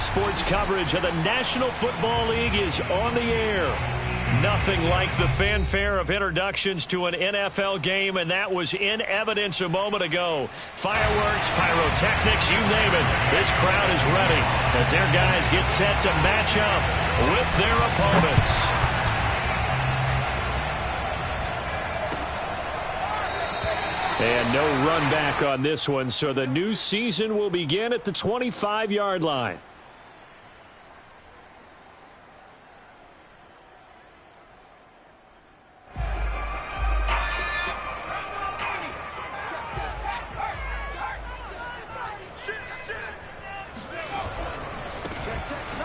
sports coverage of the National Football League is on the air. Nothing like the fanfare of introductions to an NFL game, and that was in evidence a moment ago. Fireworks, pyrotechnics, you name it. This crowd is ready as their guys get set to match up with their opponents. And no run back on this one, so the new season will begin at the 25-yard line.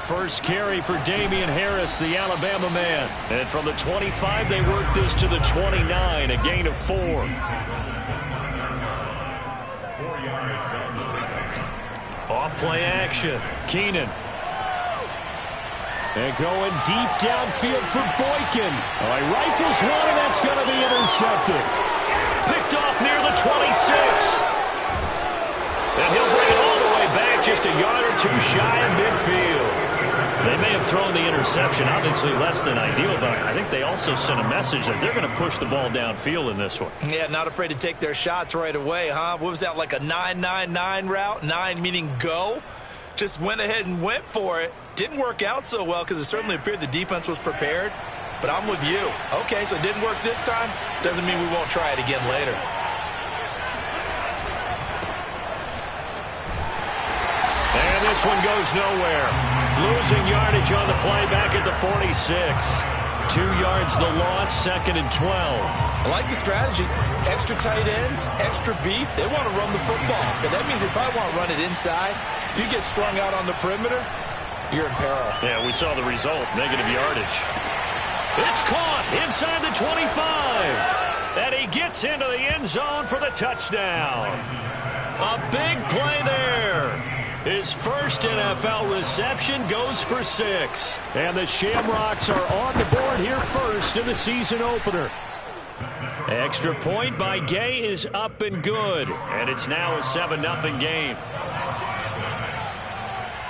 First carry for Damian Harris, the Alabama man. And from the 25, they work this to the 29, a gain of 4. Off-play action. Keenan. And going deep downfield for Boykin. Oh, he rifles one, and that's going to be intercepted. Picked off near the 26. And he'll bring it all the way back, just a yard or two shy of midfield. They may have thrown the interception, obviously less than ideal, but I think they also sent a message that they're going to push the ball downfield in this one. Yeah, not afraid to take their shots right away, huh? What was that, like a 9-9-9 route? 9 meaning go? Just went ahead and went for it. Didn't work out so well because it certainly appeared the defense was prepared, but I'm with you. Okay, so it didn't work this time. Doesn't mean we won't try it again later. And this one goes nowhere. Losing yardage on the play back at the 46. 2 yards the loss, 2nd and 12. I like the strategy. Extra tight ends, extra beef. They want to run the football, but that means they probably want to run it inside. If you get strung out on the perimeter, you're in peril. Yeah, we saw the result, negative yardage. It's caught inside the 25. And he gets into the end zone for the touchdown. A big play there. His first NFL reception goes for 6. And the Shamrocks are on the board here first in the season opener. Extra point by Gay is up and good. And it's now a 7-0 game.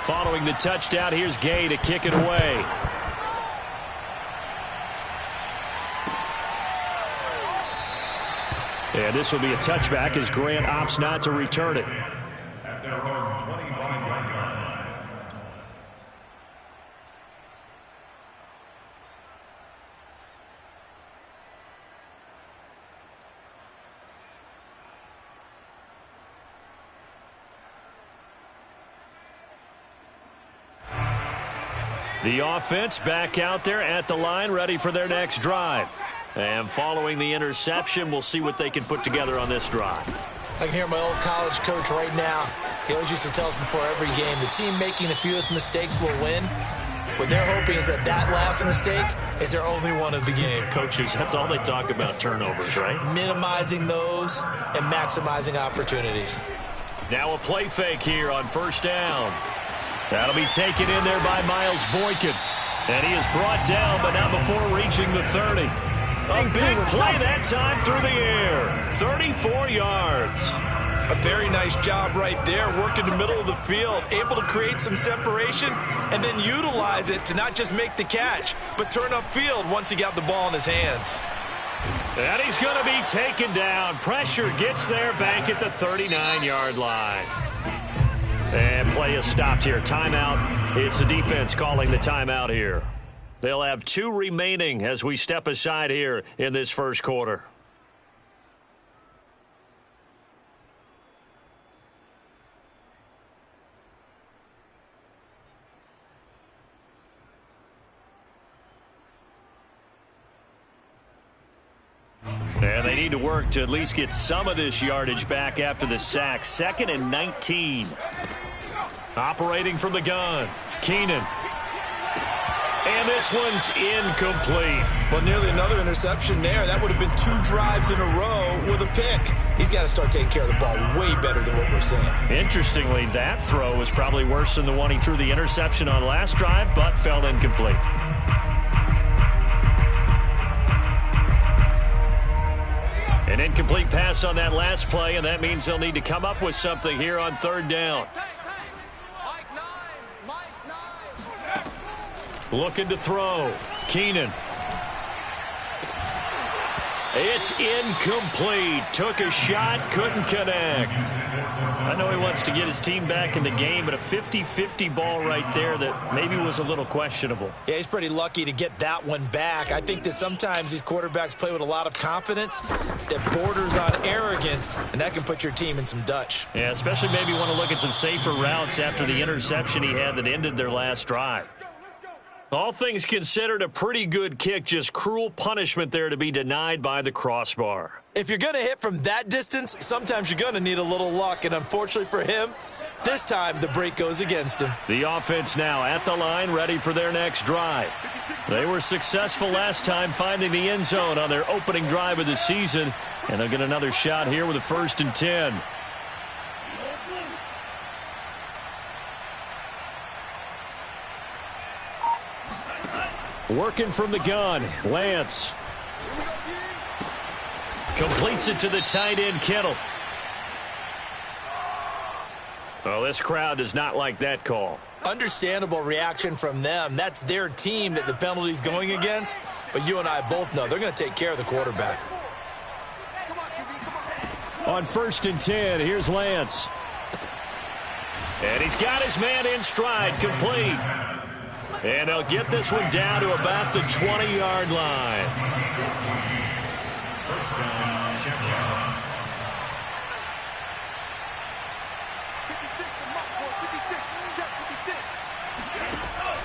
Following the touchdown, here's Gay to kick it away. And this will be a touchback as Grant opts not to return it. At their own 25-yard line. The offense back out there at the line, ready for their next drive. And following the interception, we'll see what they can put together on this drive. I can hear my old college coach right now. He always used to tell us before every game, the team making the fewest mistakes will win. What they're hoping is that that last mistake is their only one of the game. Coaches, that's all they talk about, turnovers, right? Minimizing those and maximizing opportunities. Now a play fake here on first down. That'll be taken in there by Miles Boykin. And he is brought down, but not before reaching the 30. A big play that time through the air. 34 yards. A very nice job right there, working the middle of the field, able to create some separation and then utilize it to not just make the catch, but turn upfield once he got the ball in his hands. And he's going to be taken down. Pressure gets there back at the 39-yard line. And play is stopped here. Timeout. It's the defense calling the timeout here. They'll have 2 remaining as we step aside here in this first quarter. And they need to work to at least get some of this yardage back after the sack. 2nd and 19. Operating from the gun. Keenan. And this one's incomplete. Well, nearly another interception there. That would have been 2 drives in a row with a pick. He's got to start taking care of the ball way better than what we're seeing. Interestingly, that throw was probably worse than the one he threw the interception on last drive, but fell incomplete. An incomplete pass on that last play, and that means they'll need to come up with something here on 3rd down. Looking to throw. Keenan. It's incomplete. Took a shot, couldn't connect. I know he wants to get his team back in the game, but a 50-50 ball right there that maybe was a little questionable. Yeah, he's pretty lucky to get that one back. I think that sometimes these quarterbacks play with a lot of confidence that borders on arrogance, and that can put your team in some Dutch. Yeah, especially maybe want to look at some safer routes after the interception he had that ended their last drive. All things considered, a pretty good kick, just cruel punishment there to be denied by the crossbar. If you're going to hit from that distance, sometimes you're going to need a little luck, and unfortunately for him, this time the break goes against him. The offense now at the line, ready for their next drive. They were successful last time finding the end zone on their opening drive of the season, and they'll get another shot here with a 1st and 10. Working from the gun, Lance. Completes it to the tight end, Kittle. Oh, this crowd does not like that call. Understandable reaction from them. That's their team that the penalty's going against. But you and I both know they're going to take care of the quarterback. On 1st and 10, here's Lance. And he's got his man in stride, complete. And they'll get this one down to about the 20-yard line.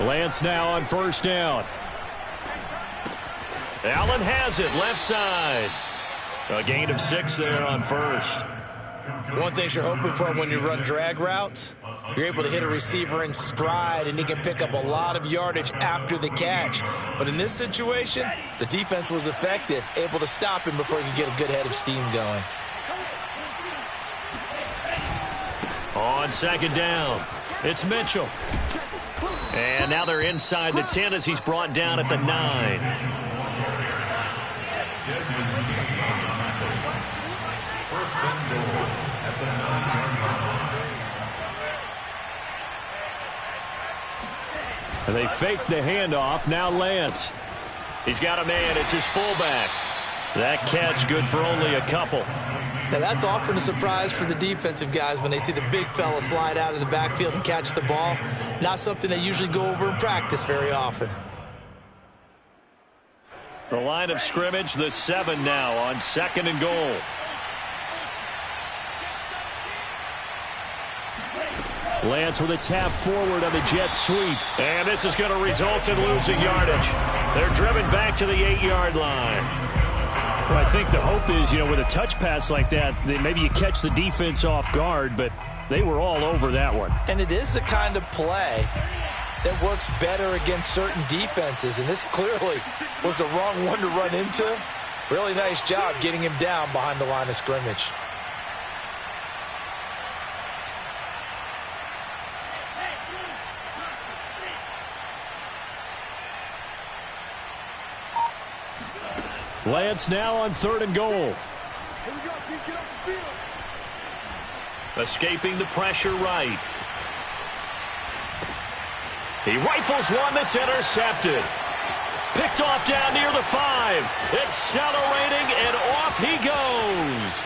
Lance now on 1st down. Allen has it, left side. A gain of 6 there on 1st. One thing you're hoping for when you run drag routes, you're able to hit a receiver in stride, and he can pick up a lot of yardage after the catch. But in this situation, the defense was effective, able to stop him before he could get a good head of steam going. On 2nd down, it's Mitchell. And now they're inside the 10 as he's brought down at the 9. And they fake the handoff. Now Lance. He's got a man. It's his fullback. That catch good for only a couple. Now that's often a surprise for the defensive guys when they see the big fella slide out of the backfield and catch the ball. Not something they usually go over in practice very often. The line of scrimmage, the 7 now on 2nd and goal. Lance with a tap forward on the jet sweep. And this is going to result in losing yardage. They're driven back to the 8-yard line. Well, I think the hope is, with a touch pass like that, that maybe you catch the defense off guard, but they were all over that one. And it is the kind of play that works better against certain defenses, and this clearly was the wrong one to run into. Really nice job getting him down behind the line of scrimmage. Lance now on 3rd and goal. Escaping the pressure right. He rifles one that's intercepted. Picked off down near the 5. Accelerating, and off he goes.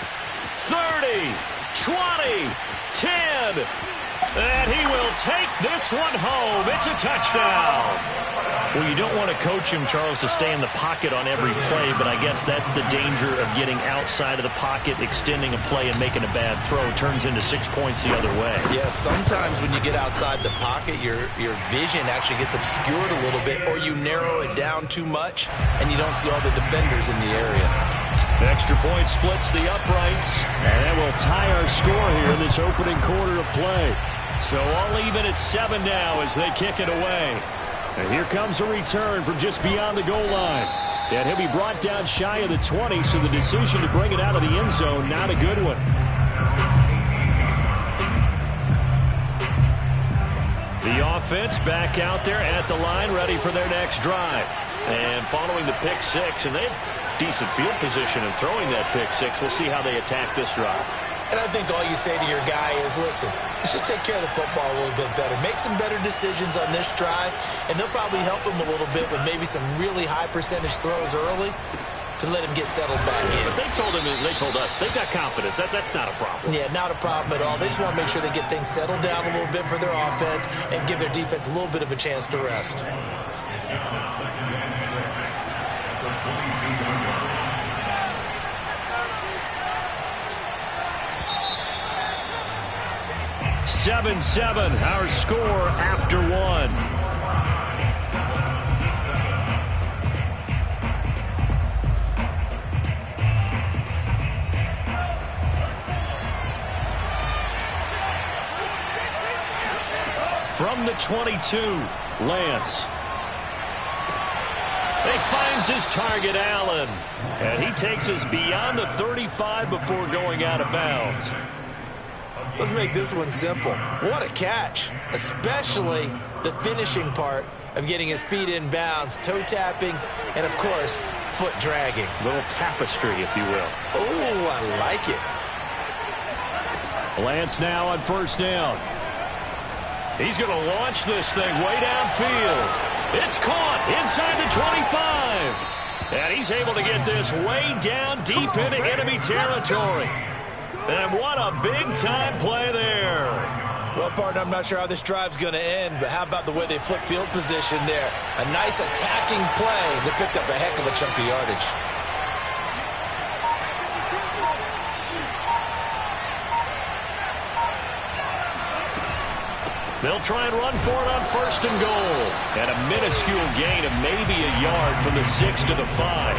30, 20, 10. And he will take this one home. It's a touchdown. Well, you don't want to coach him, Charles, to stay in the pocket on every play, but I guess that's the danger of getting outside of the pocket, extending a play, and making a bad throw. It turns into 6 points the other way. Yeah, sometimes when you get outside the pocket, your vision actually gets obscured a little bit, or you narrow it down too much, and you don't see all the defenders in the area. Extra point splits the uprights, and that will tie our score here in this opening quarter of play. So all even at 7 now as they kick it away. And here comes a return from just beyond the goal line. And he'll be brought down shy of the 20, so the decision to bring it out of the end zone, not a good one. The offense back out there at the line, ready for their next drive. And following the pick 6, and they have decent field position in throwing that pick 6. We'll see how they attack this drive. And I think all you say to your guy is, listen, let's just take care of the football a little bit better. Make some better decisions on this drive, and they'll probably help him a little bit with maybe some really high percentage throws early to let him get settled back in. But they told us they've got confidence. That's not a problem. Yeah, not a problem at all. They just want to make sure they get things settled down a little bit for their offense and give their defense a little bit of a chance to rest. 7-7, our score after one. From the 22, Lance. He finds his target, Allen. And he takes us beyond the 35 before going out of bounds. Let's make this one simple. What a catch, especially the finishing part of getting his feet in bounds, toe tapping, and, of course, foot dragging. A little tapestry, if you will. Oh, I like it. Lance now on first down. He's going to launch this thing way downfield. It's caught inside the 25. And he's able to get this way down deep into enemy territory. And what a big-time play there. Well, partner, I'm not sure how this drive's going to end, but how about the way they flip field position there? A nice attacking play that picked up a heck of a chunk of yardage. They'll try and run for it on first and goal. And a minuscule gain of maybe a yard from the 6 to the 5.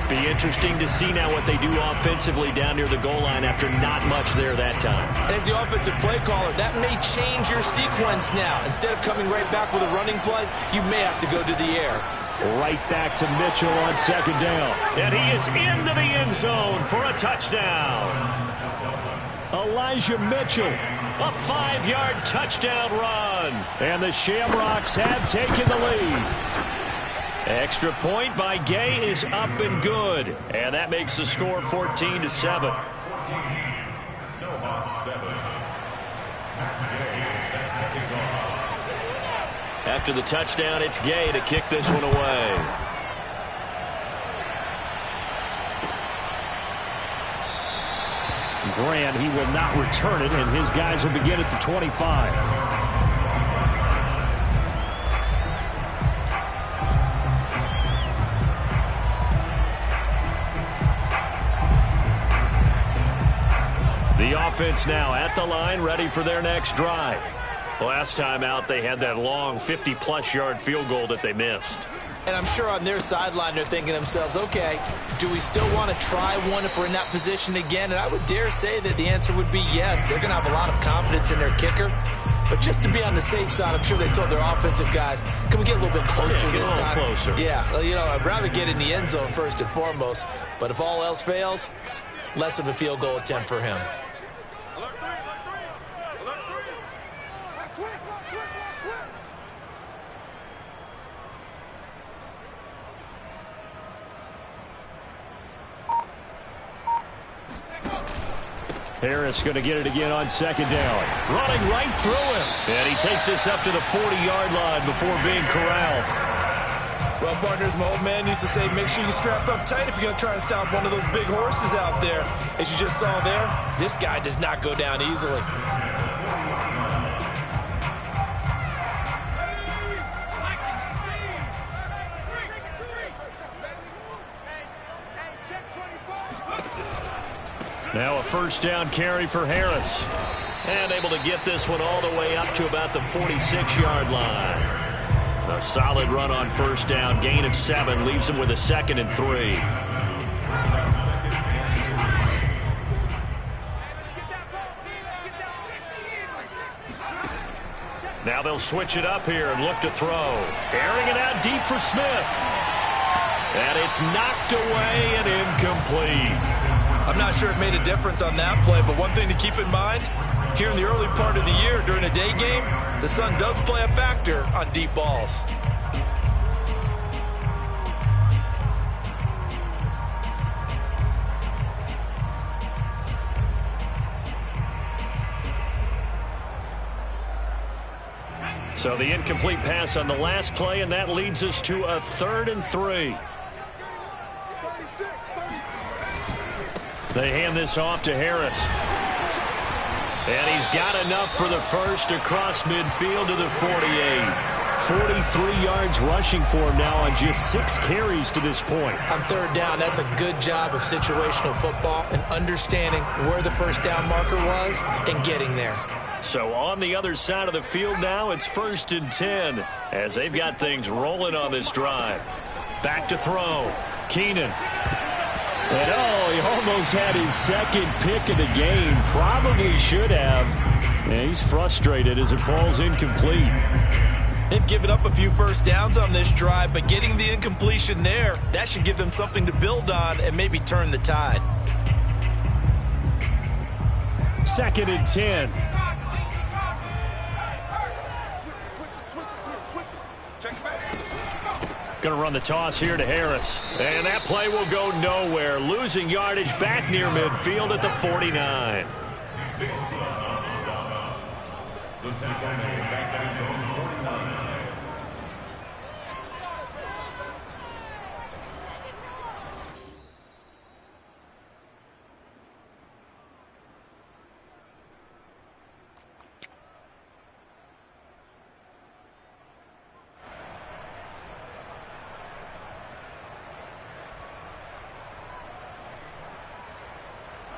Be interesting to see now what they do offensively down near the goal line after not much there that time. As the offensive play caller, that may change your sequence now. Instead of coming right back with a running play, you may have to go to the air. Right back to Mitchell on second down. And he is into the end zone for a touchdown. Elijah Mitchell, a 5-yard touchdown run. And the Shamrocks have taken the lead. Extra point by Gay is up and good. And that makes the score 14-7. After the touchdown, it's Gay to kick this one away. Grant, he will not return it, and his guys will begin at the 25. The offense now at the line, ready for their next drive. Last time out, they had that long 50-plus yard field goal that they missed. And I'm sure on their sideline they're thinking to themselves, okay, do we still want to try one if we're in that position again? And I would dare say that the answer would be yes. They're going to have a lot of confidence in their kicker. But just to be on the safe side, I'm sure they told their offensive guys, can we get a little bit closer this time? Closer. Yeah, well, you know, I'd rather get in the end zone first and foremost. But if all else fails, less of a field goal attempt for him. Harris going to get it again on second down. Running right through him. And he takes this up to the 40-yard line before being corralled. Well, partners, my old man used to say, make sure you strap up tight if you're going to try and stop one of those big horses out there. As you just saw there, this guy does not go down easily. Now a first down carry for Harris. And able to get this one all the way up to about the 46-yard line. A solid run on first down. Gain of 7 leaves him with a 2nd and 3. Now they'll switch it up here and look to throw. Airing it out deep for Smith. And it's knocked away and incomplete. I'm not sure it made a difference on that play, but one thing to keep in mind, here in the early part of the year during a day game, the sun does play a factor on deep balls. So the incomplete pass on the last play, and that leads us to a 3rd and 3. They hand this off to Harris. And he's got enough for the first across midfield to the 48. 43 yards rushing for him now on just 6 carries to this point. On 3rd down, that's a good job of situational football and understanding where the first down marker was and getting there. So on the other side of the field now, it's 1st and 10 as they've got things rolling on this drive. Back to throw. Keenan. And he almost had his 2nd pick of the game. Probably should have. And he's frustrated as it falls incomplete. They've given up a few first downs on this drive, but getting the incompletion there, that should give them something to build on and maybe turn the tide. 2nd and 10. Going to run the toss here to Harris. And that play will go nowhere. Losing yardage back near midfield at the 49.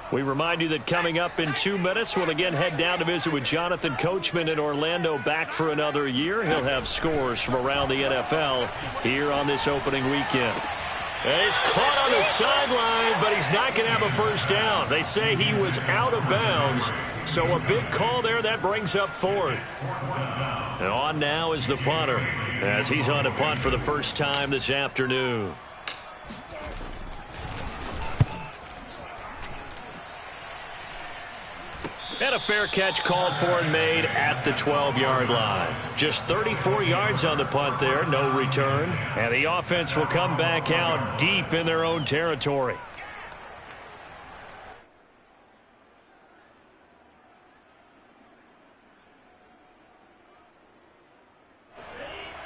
We remind you that coming up in 2 minutes, we'll again head down to visit with Jonathan Coachman in Orlando, back for another year. He'll have scores from around the NFL here on this opening weekend. And he's caught on the sideline, but he's not going to have a first down. They say he was out of bounds, so a big call there. That brings up 4th. And on now is the punter as he's on to punt for the first time this afternoon. And a fair catch called for and made at the 12-yard line. Just 34 yards on the punt there, no return. And the offense will come back out deep in their own territory.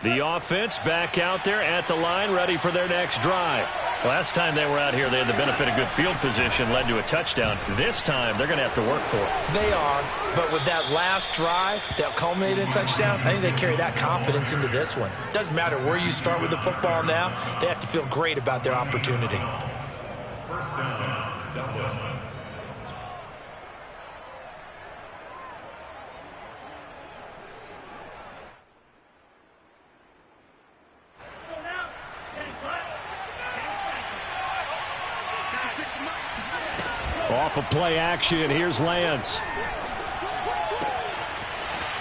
The offense back out there at the line, ready for their next drive. Last time they were out here, they had the benefit of good field position, led to a touchdown. This time, they're going to have to work for it. They are, but with that last drive that culminated in a touchdown, I think they carry that confidence into this one. Doesn't matter where you start with the football now, they have to feel great about their opportunity. First down, Dublin. Off of play action, here's Lance.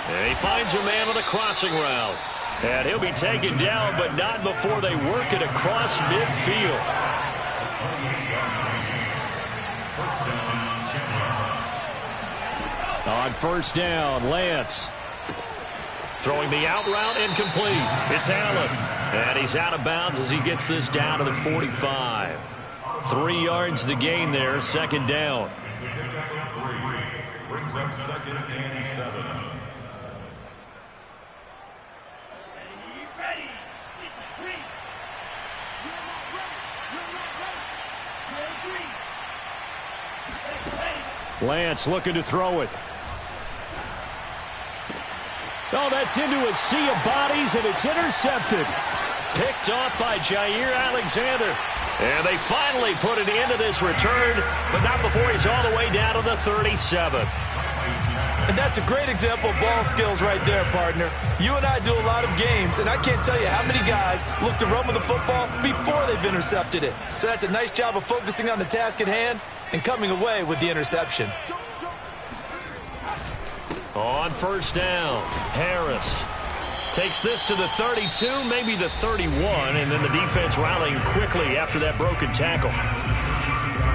And he finds a man on the crossing route. And he'll be taken down, but not before they work it across midfield. On first down, Lance. Throwing the out route, incomplete. It's Allen. And he's out of bounds as he gets this down to the 45. 3 yards the gain there, 2nd down. Brings up 2nd and 7. Lance looking to throw it. Oh, that's into a sea of bodies, and it's intercepted. Picked off by Jair Alexander. And they finally put an end to this return, but not before he's all the way down to the 37. And that's a great example of ball skills right there, partner. You and I do a lot of games, and I can't tell you how many guys look to run with the football before they've intercepted it. So that's a nice job of focusing on the task at hand and coming away with the interception. On first down, Harris takes this to the 32, maybe the 31, and then the defense rallying quickly after that broken tackle.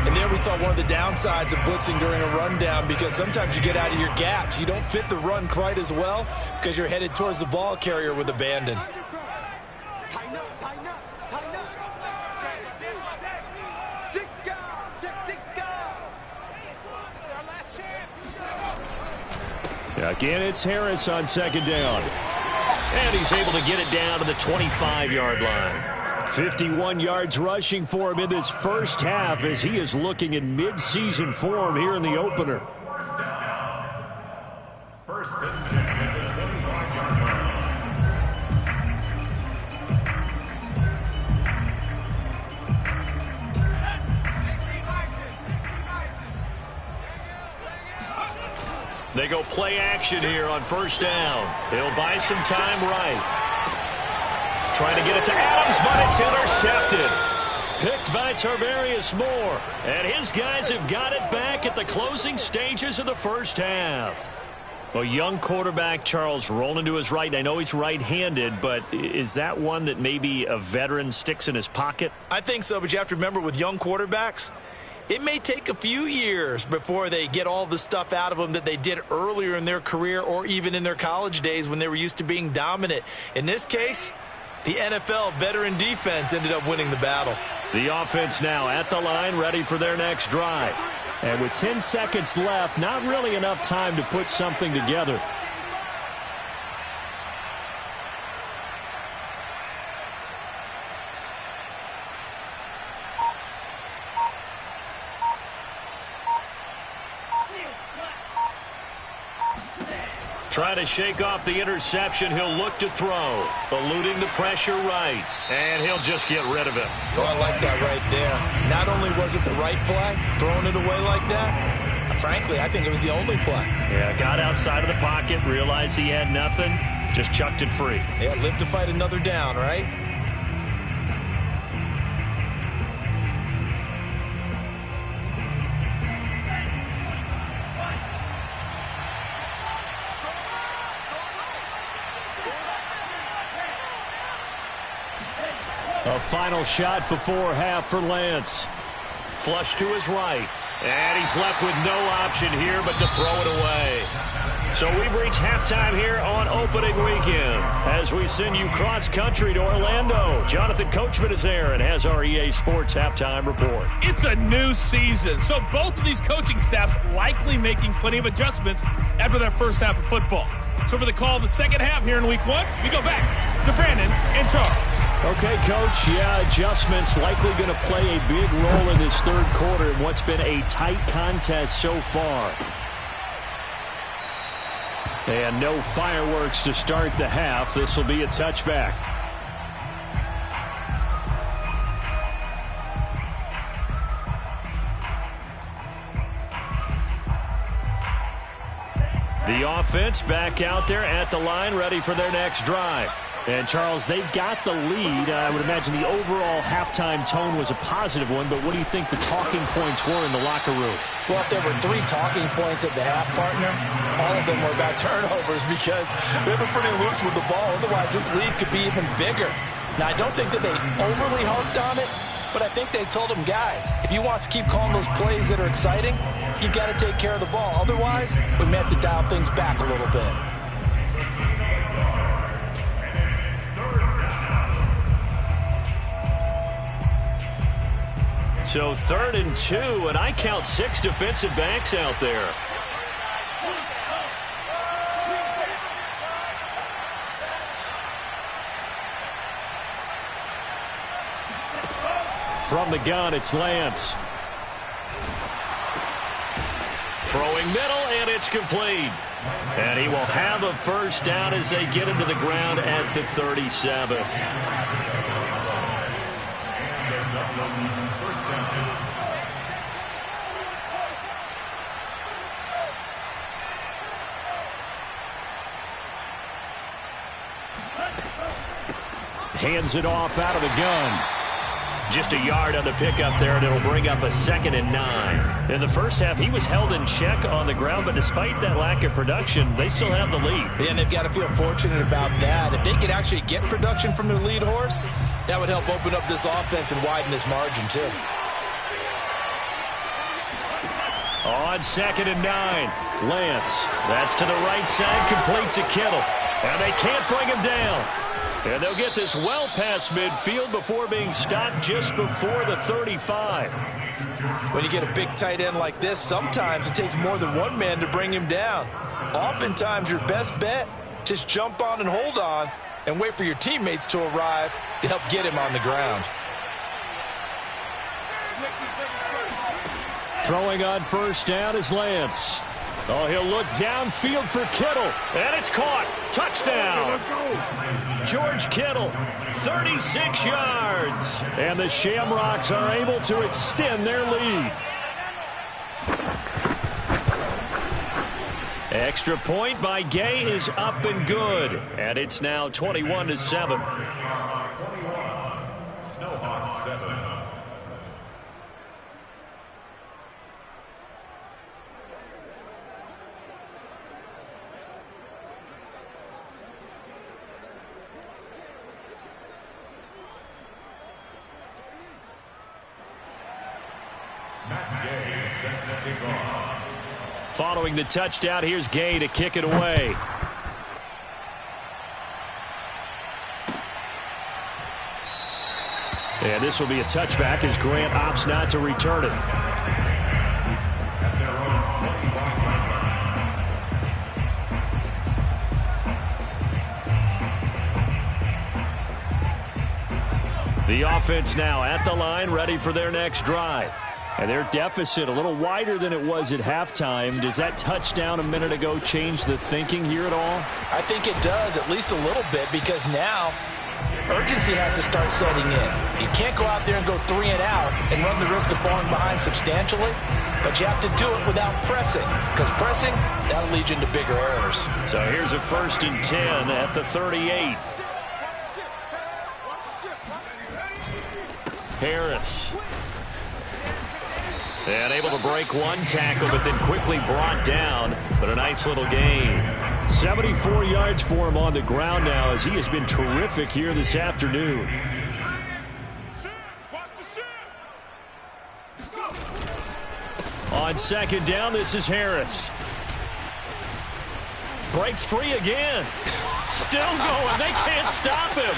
And there we saw one of the downsides of blitzing during a rundown, because sometimes you get out of your gaps. You don't fit the run quite as well because you're headed towards the ball carrier with abandon. Again, it's Harris on 2nd down. And he's able to get it down to the 25-yard line. 51 yards rushing for him in this first half as he is looking in mid-season form here in the opener. First and 10 at the 25-yard line. They go play action here on first down. He'll buy some time right. Trying to get it to Adams, but it's intercepted. Picked by Tarvarius Moore. And his guys have got it back at the closing stages of the first half. A young quarterback, Charles, rolling to his right. I know he's right-handed, but is that one that maybe a veteran sticks in his pocket? I think so, but you have to remember with young quarterbacks, it may take a few years before they get all the stuff out of them that they did earlier in their career or even in their college days when they were used to being dominant. In this case, the NFL veteran defense ended up winning the battle. The offense now at the line, ready for their next drive. And with 10 seconds left, not really enough time to put something together. Trying to shake off the interception. He'll look to throw. Eluding the pressure right. And he'll just get rid of it. Oh, I like that right there. Not only was it the right play, throwing it away like that, frankly, I think it was the only play. Yeah, got outside of the pocket, realized he had nothing, just chucked it free. Yeah, live to fight another down, right? A final shot before half for Lance. Flush to his right. And he's left with no option here but to throw it away. So we've reached halftime here on opening weekend. As we send you cross-country to Orlando, Jonathan Coachman is there and has our EA Sports halftime report. It's a new season, so both of these coaching staffs likely making plenty of adjustments after their first half of football. So for the call of the second half here in week one, we go back to Brandon and Charles. Okay, Coach, yeah, adjustments likely going to play a big role in this third quarter in what's been a tight contest so far. And no fireworks to start the half. This will be a touchback. The offense back out there at the line, ready for their next drive. And, Charles, they've got the lead. I would imagine the overall halftime tone was a positive one, but what do you think the talking points were in the locker room? Well, if there were 3 talking points at the half, partner, all of them were about turnovers because they were pretty loose with the ball. Otherwise, this lead could be even bigger. Now, I don't think that they overly harped on it, but I think they told them, guys, if you want to keep calling those plays that are exciting, you've got to take care of the ball. Otherwise, we may have to dial things back a little bit. So 3rd and 2, and I count 6 defensive backs out there. From the gun, it's Lance. Throwing middle, and it's complete. And he will have a first down as they get into the ground at the 37. Hands it off out of the gun. Just a yard on the pickup there, and it'll bring up a 2nd and 9. In the first half, he was held in check on the ground, but despite that lack of production, they still have the lead. Yeah, and they've got to feel fortunate about that. If they could actually get production from their lead horse, that would help open up this offense and widen this margin, too. On 2nd and 9, Lance. That's to the right side, complete to Kittle. And they can't bring him down. And they'll get this well past midfield before being stopped just before the 35. When you get a big tight end like this, sometimes it takes more than one man to bring him down. Oftentimes, your best bet, just jump on and hold on and wait for your teammates to arrive to help get him on the ground. Throwing on first down is Lance. Oh, he'll look downfield for Kittle. And it's caught. Touchdown. George Kittle, 36 yards. And the Shamrocks are able to extend their lead. Extra point by Gay is up and good. And it's now 21-7. Snowhawks 7. Following the touchdown, here's Gay to kick it away. And this will be a touchback as Grant opts not to return it. The offense now at the line, ready for their next drive. And their deficit a little wider than it was at halftime. Does that touchdown a minute ago change the thinking here at all? I think it does, at least a little bit, because now urgency has to start setting in. You can't go out there and go 3 and out and run the risk of falling behind substantially, but you have to do it without pressing, because pressing, that'll lead you into bigger errors. So here's a 1st and 10 at the 38. Harris. And able to break one tackle, but then quickly brought down. But a nice little gain. 74 yards for him on the ground now, as he has been terrific here this afternoon. On 2nd down, this is Harris. Breaks free again. Still going. They can't stop him.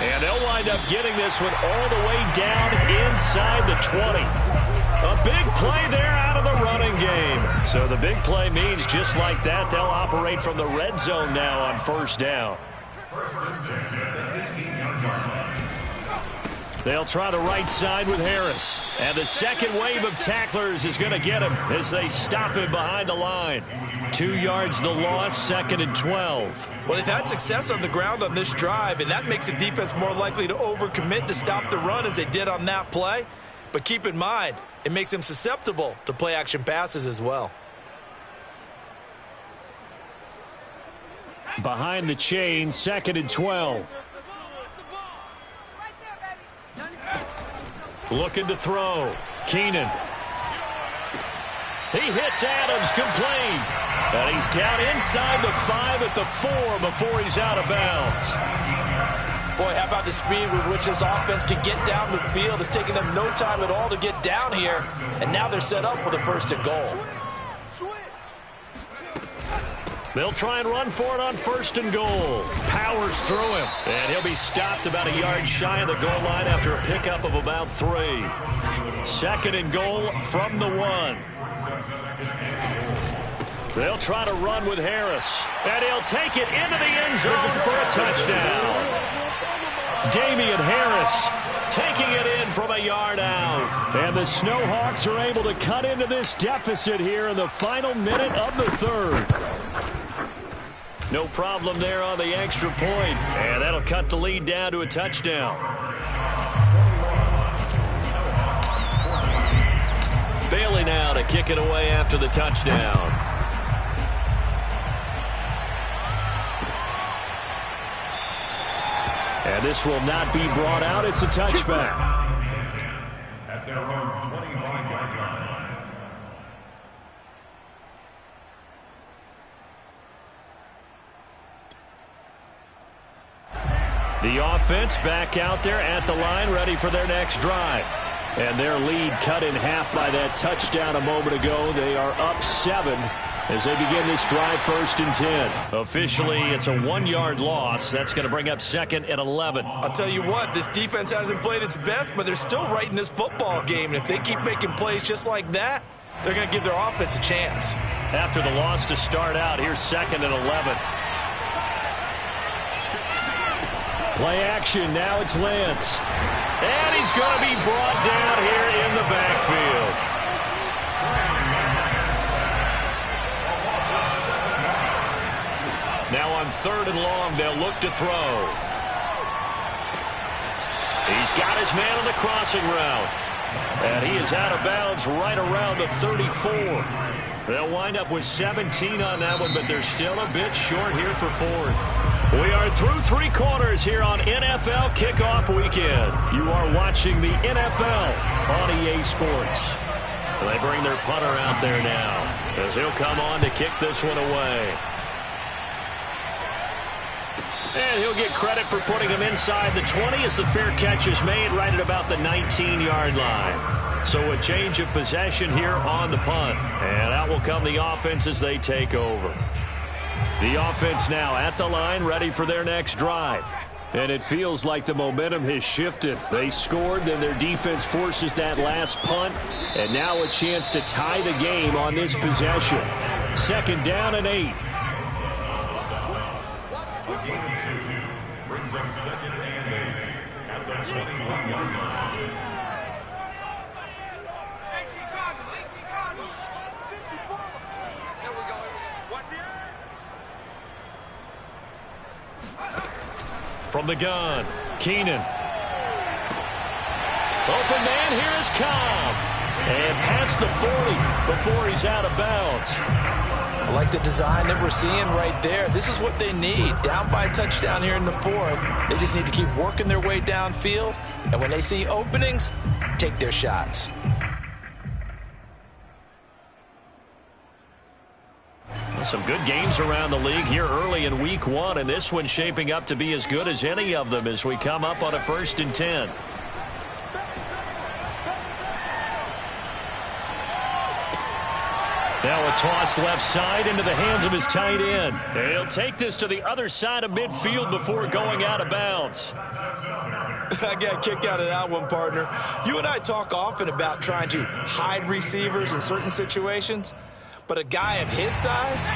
And they'll wind up getting this one all the way down inside the 20. A big play there out of the running game. So the big play means just like that, they'll operate from the red zone now on 1st down. They'll try the right side with Harris. And the second wave of tacklers is going to get him as they stop him behind the line. 2 yards the loss, 2nd and 12. Well, they've had success on the ground on this drive, and that makes the defense more likely to overcommit to stop the run as they did on that play. But keep in mind, it makes them susceptible to play-action passes as well. Behind the chain, 2nd and 12. Looking to throw. Keenan. He hits Adams complete. And he's down inside the 5 at the 4 before he's out of bounds. Boy, how about the speed with which this offense can get down the field? It's taken them no time at all to get down here. And now they're set up with a 1st and goal. They'll try and run for it on 1st and goal. Powers through him. And he'll be stopped about a yard shy of the goal line after a pickup of about 3. 2nd and goal from the 1. They'll try to run with Harris. And he'll take it into the end zone for a touchdown. Damian Harris taking it in from a yard out. And the Snowhawks are able to cut into this deficit here in the final minute of the 3rd. No problem there on the extra point. And that'll cut the lead down to a touchdown. Bailey now to kick it away after the touchdown. And this will not be brought out. It's a touchback. At their own 25-yard line. The offense back out there at the line, ready for their next drive. And their lead cut in half by that touchdown a moment ago. They are up 7 as they begin this drive, 1st and 10. Officially, it's a 1-yard loss. That's going to bring up 2nd and 11. I'll tell you what, this defense hasn't played its best, but they're still right in this football game. And if they keep making plays just like that, they're going to give their offense a chance. After the loss to start out, here's 2nd and 11. Play action. Now it's Lance. And he's going to be brought down here in the backfield. Now on 3rd and long, they'll look to throw. He's got his man on the crossing route. And he is out of bounds right around the 34. They'll wind up with 17 on that one, but they're still a bit short here for 4th. We are through 3 quarters here on NFL Kickoff Weekend. You are watching the NFL on EA Sports. They bring their punter out there now as he'll come on to kick this one away. And he'll get credit for putting him inside the 20 as the fair catch is made right at about the 19-yard line. So a change of possession here on the punt. And out will come the offense as they take over. The offense now at the line, ready for their next drive. And it feels like the momentum has shifted. They scored, then their defense forces that last punt. And now a chance to tie the game on this possession. 2nd down and 8. Brings up 2nd and 8 at the 21-yard line. From the gun, Keenan. Open man, here is Cobb. And past the 40 before he's out of bounds. I like the design that we're seeing right there. This is what they need. Down by a touchdown here in the 4th. They just need to keep working their way downfield. And when they see openings, take their shots. Some good games around the league here early in week 1, and this one's shaping up to be as good as any of them as we come up on a 1st and 10. Now a toss left side into the hands of his tight end. And he'll take this to the other side of midfield before going out of bounds. I got a kick out of that one, partner. You and I talk often about trying to hide receivers in certain situations. But a guy of his size,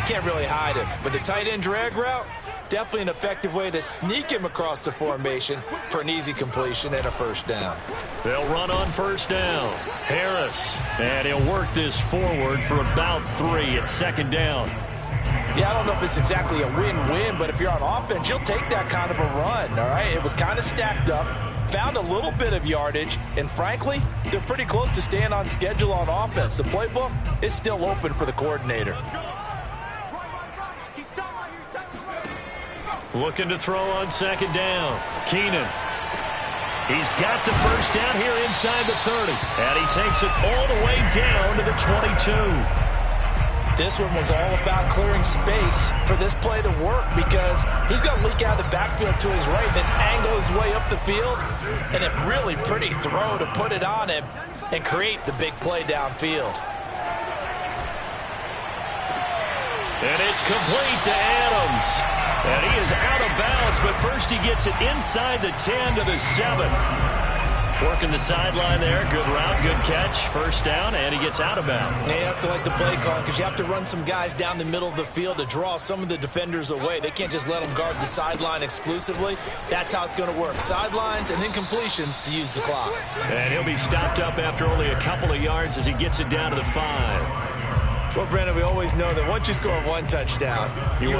can't really hide him. But the tight end drag route, definitely an effective way to sneak him across the formation for an easy completion and a 1st down. They'll run on 1st down. Harris, and he'll work this forward for about 3 at 2nd down. Yeah, I don't know if it's exactly a win-win, but if you're on offense, you'll take that kind of a run, all right? It was kind of stacked up. Found a little bit of yardage, and frankly, they're pretty close to staying on schedule on offense. The playbook is still open for the coordinator. Looking to throw on 2nd down. Keenan. He's got the 1st down here inside the 30. And he takes it all the way down to the 22. This one was all about clearing space for this play to work because he's going to leak out of the backfield to his right and then angle his way up the field. And a really pretty throw to put it on him and create the big play downfield. And it's complete to Adams. And he is out of bounds, but first he gets it inside the 10 to the 7. Working the sideline there. Good route, good catch. 1st down, and he gets out of bounds. Yeah, you have to like the play call because you have to run some guys down the middle of the field to draw some of the defenders away. They can't just let them guard the sideline exclusively. That's how it's going to work. Sidelines and then completions to use the clock. And he'll be stopped up after only a couple of yards as he gets it down to the 5. Well, Brandon, we always know that once you score 1 touchdown, you're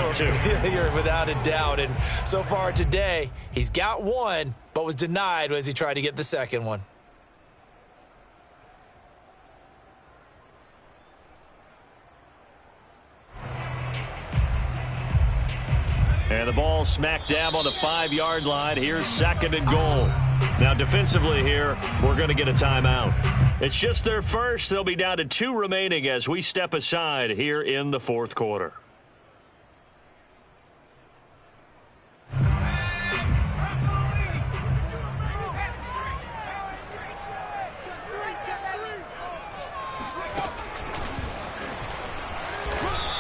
without a doubt. And so far today, he's got 1, but was denied as he tried to get the 2nd one. And the ball smack dab on the 5-yard line. Here's 2nd and goal. Now defensively here, we're going to get a timeout. It's just their first. They'll be down to 2 remaining as we step aside here in the 4th quarter.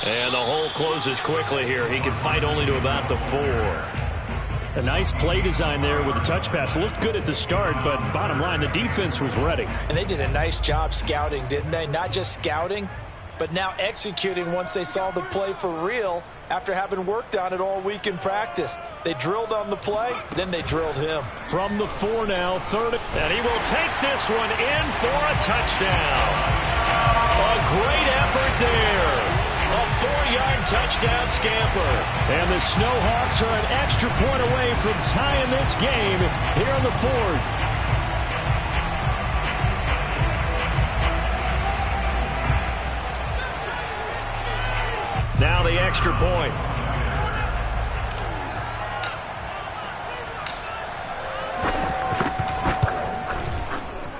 And the hole closes quickly here. He can fight only to about the 4. A nice play design there with the touch pass. Looked good at the start, but bottom line, the defense was ready. And they did a nice job scouting, didn't they? Not just scouting, but now executing once they saw the play for real after having worked on it all week in practice. They drilled on the play, then they drilled him. From the 4 now, third. And he will take this one in for a touchdown. A great effort there. A 4-yard touchdown scamper. And the Snowhawks are an extra point away from tying this game here in the 4th. Now the extra point.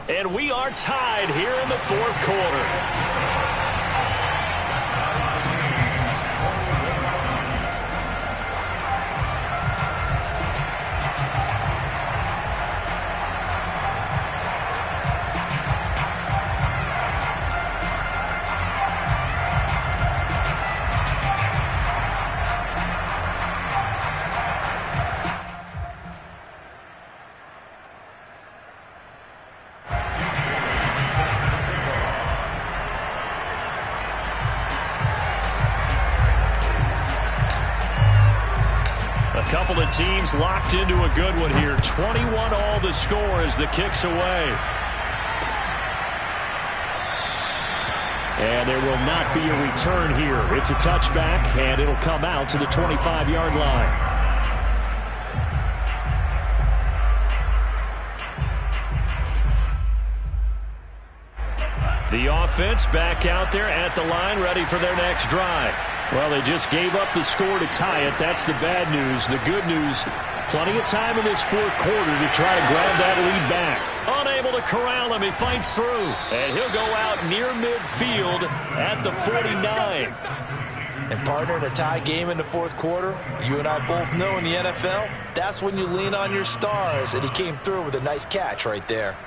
And we are tied here in the 4th quarter. Couple of teams locked into a good one here. 21 all the score as the kick's away. And there will not be a return here. It's a touchback, and it'll come out to the 25-yard line. The offense back out there at the line, ready for their next drive. Well, they just gave up the score to tie it. That's the bad news. The good news, plenty of time in this 4th quarter to try to grab that lead back. Unable to corral him. He fights through. And he'll go out near midfield at the 49. And partner, in a tie game in the 4th quarter, you and I both know in the NFL, that's when you lean on your stars. And he came through with a nice catch right there.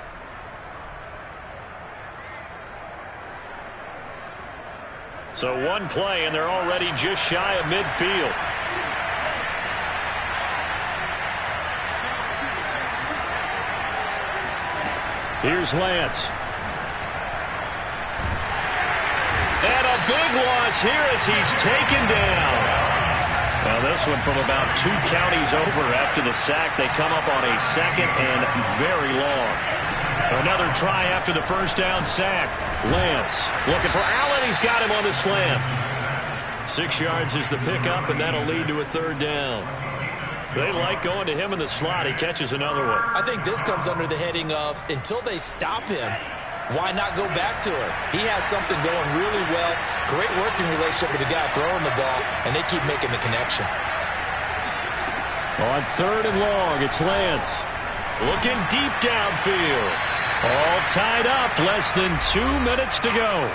So one play, and they're already just shy of midfield. Here's Lance. And a big loss here as he's taken down. Now this one from about 2 counties over after the sack. They come up on a 2nd and very long. Another try after the first down sack. Lance looking for Allen. He's got him on the slam. 6 yards is the pickup, and that'll lead to a 3rd down. They like going to him in the slot. He catches another one. I think this comes under the heading of until they stop him, why not go back to him? He has something going really well. Great working relationship with the guy throwing the ball, and they keep making the connection. On 3rd and long, it's Lance. Looking deep downfield. All tied up. Less than 2 minutes to go.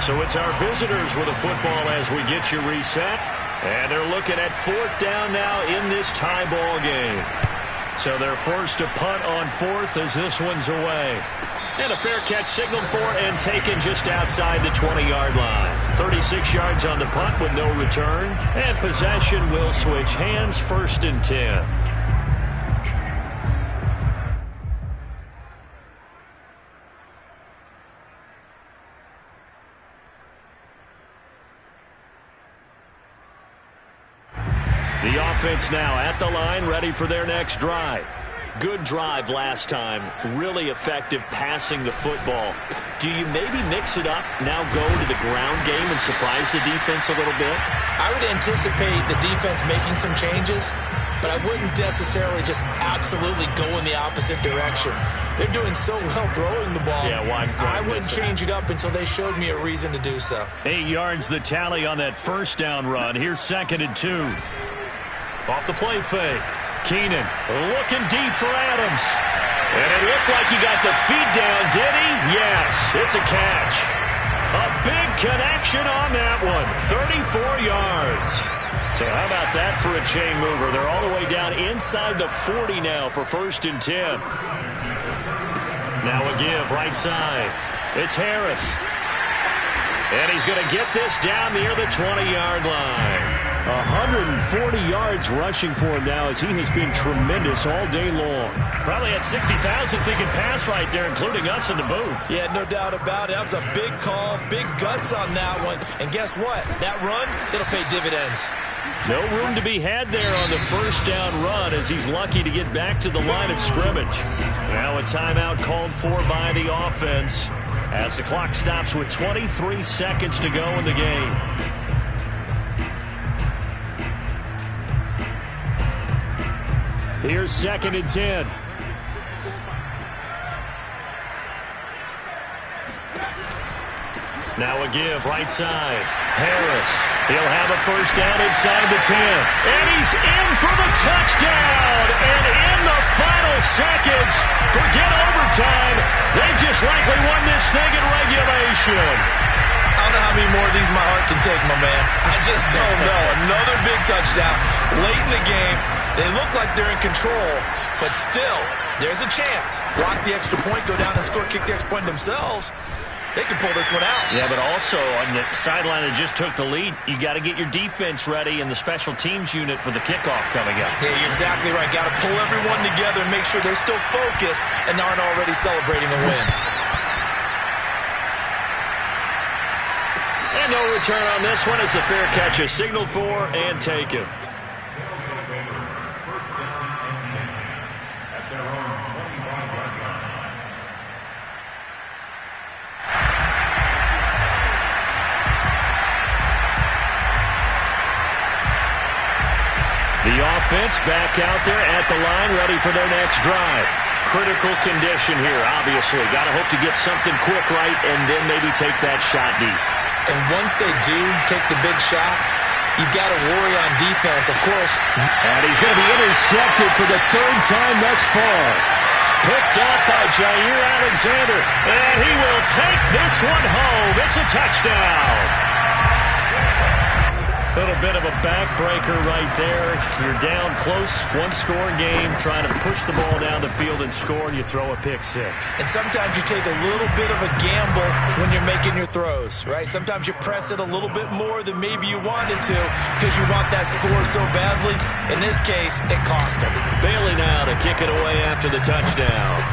So it's our visitors with a football as we get you reset. And they're looking at 4th down now in this tie ball game. So they're forced to punt on 4th as this one's away. And a fair catch signaled for and taken just outside the 20-yard line. 36 yards on the punt with no return. And possession will switch hands. 1st and 10. The offense now at the line, ready for their next drive. Good drive last time. Really effective passing the football. Do you maybe mix it up, now go to the ground game and surprise the defense a little bit? I would anticipate the defense making some changes, but I wouldn't necessarily just absolutely go in the opposite direction. They're doing so well throwing the ball. Yeah, why I wouldn't change it up until they showed me a reason to do so. 8 yards the tally on that first down run. Here's 2nd and 2. Off the play fake. Keenan looking deep for Adams. And it looked like he got the feet down, did he? Yes, it's a catch. A big connection on that one. 34 yards. So how about that for a chain mover? They're all the way down inside the 40 now for 1st and 10. Now a give right side. It's Harris. And he's going to get this down near the 20-yard line. 140 yards rushing for him now, as he has been tremendous all day long. Probably had 60,000 thinking pass right there, including us in the booth. Yeah, no doubt about it. That was a big call, big guts on that one. And guess what? That run, it'll pay dividends. No room to be had there on the first down run, as he's lucky to get back to the line of scrimmage. Now a timeout called for by the offense as the clock stops with 23 seconds to go in the game. Here's 2nd and 10. Now a give right side. Harris. He'll have a first down inside the 10. And he's in for the touchdown. And in the final seconds, forget overtime. They just likely won this thing in regulation. I don't know how many more of these my heart can take, my man. I just don't know. Another big touchdown late in the game. They look like they're in control, but still, there's a chance. Block the extra point, go down and score, kick the extra point themselves. They can pull this one out. Yeah, but also on the sideline that just took the lead, you got to get your defense ready and the special teams unit for the kickoff coming up. Yeah, you're exactly right. Got to pull everyone together and make sure they're still focused and aren't already celebrating a win. And no return on this one as the fair catch is signaled for and taken. First down and 10 at their own 25-yard line. The offense back out there at the line, ready for their next drive. Critical condition here, obviously. Got to hope to get something quick right and then maybe take that shot deep. And once they do take the big shot, you've got to worry on defense, of course. And he's going to be intercepted for the 3rd time thus far. Picked up by Jair Alexander, and he will take this one home. It's a touchdown. Little bit of a backbreaker right there. You're down close, one-score game, trying to push the ball down the field and score, and you throw a pick six. And sometimes you take a little bit of a gamble when you're making your throws, right? Sometimes you press it a little bit more than maybe you wanted to because you want that score so badly. In this case, it cost him. Bailey now to kick it away after the touchdown.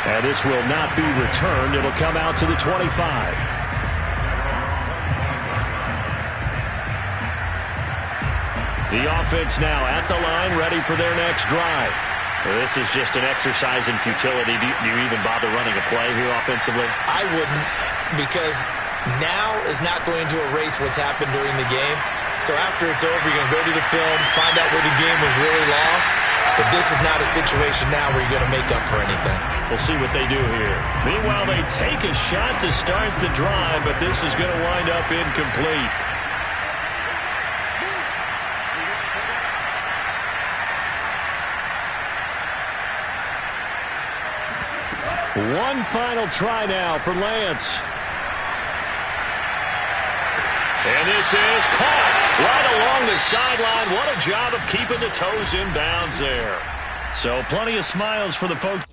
And this will not be returned. It'll come out to the 25. The offense now at the line, ready for their next drive. This is just an exercise in futility. Do you even bother running a play here offensively? I wouldn't, because now is not going to erase what's happened during the game. So after it's over, you're going to go to the film, find out where the game was really lost. But this is not a situation now where you're going to make up for anything. We'll see what they do here. Meanwhile, they take a shot to start the drive, but this is going to wind up incomplete. One final try now for Lance. And this is caught right along the sideline. What a job of keeping the toes in bounds there. So plenty of smiles for the folks.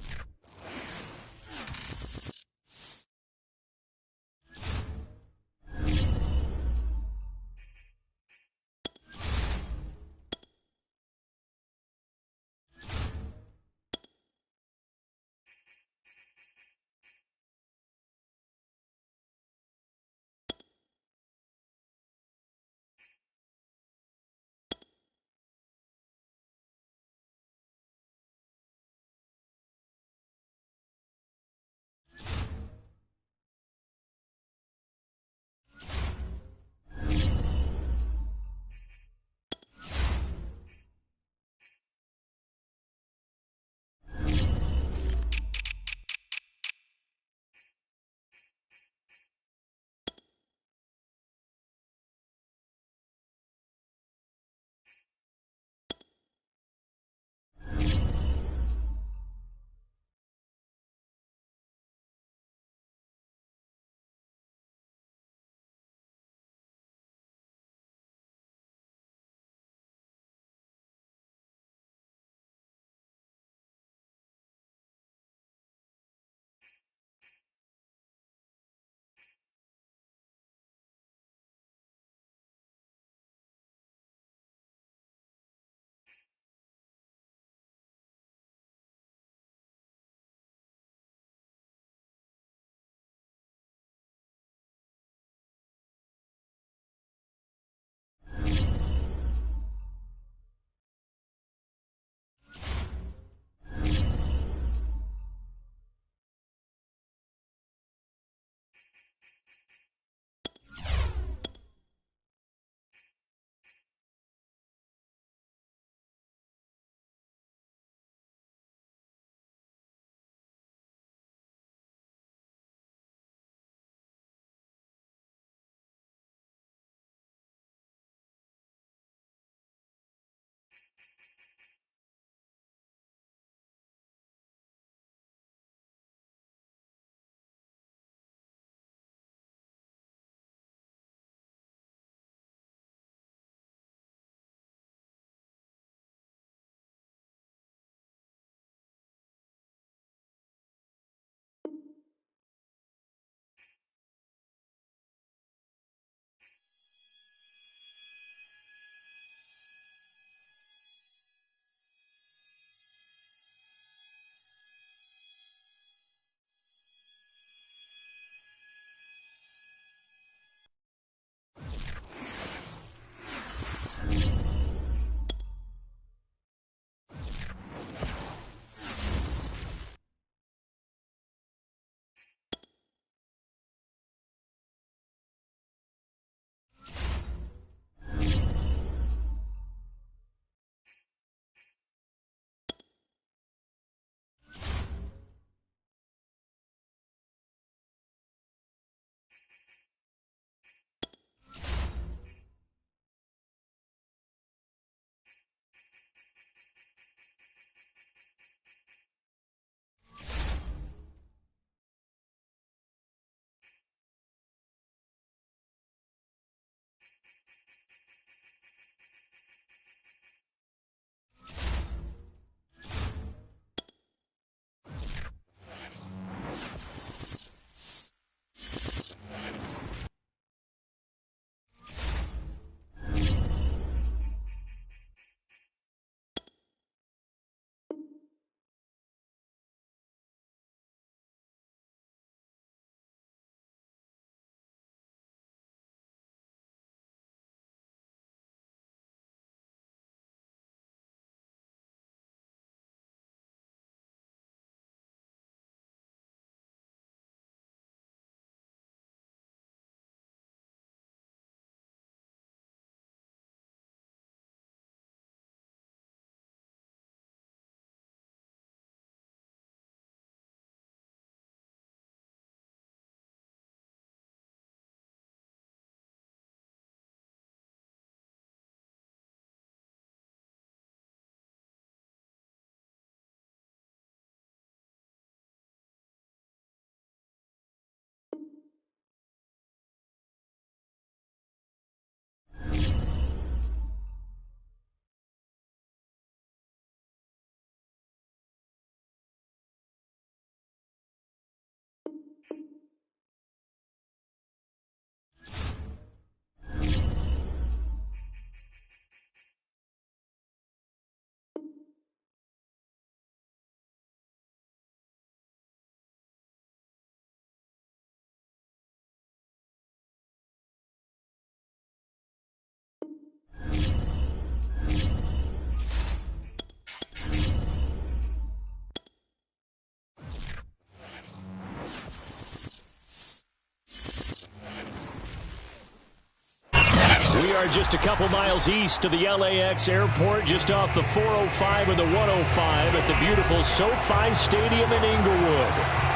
We are just a couple miles east of the LAX airport, just off the 405 and the 105 at the beautiful SoFi Stadium in Inglewood.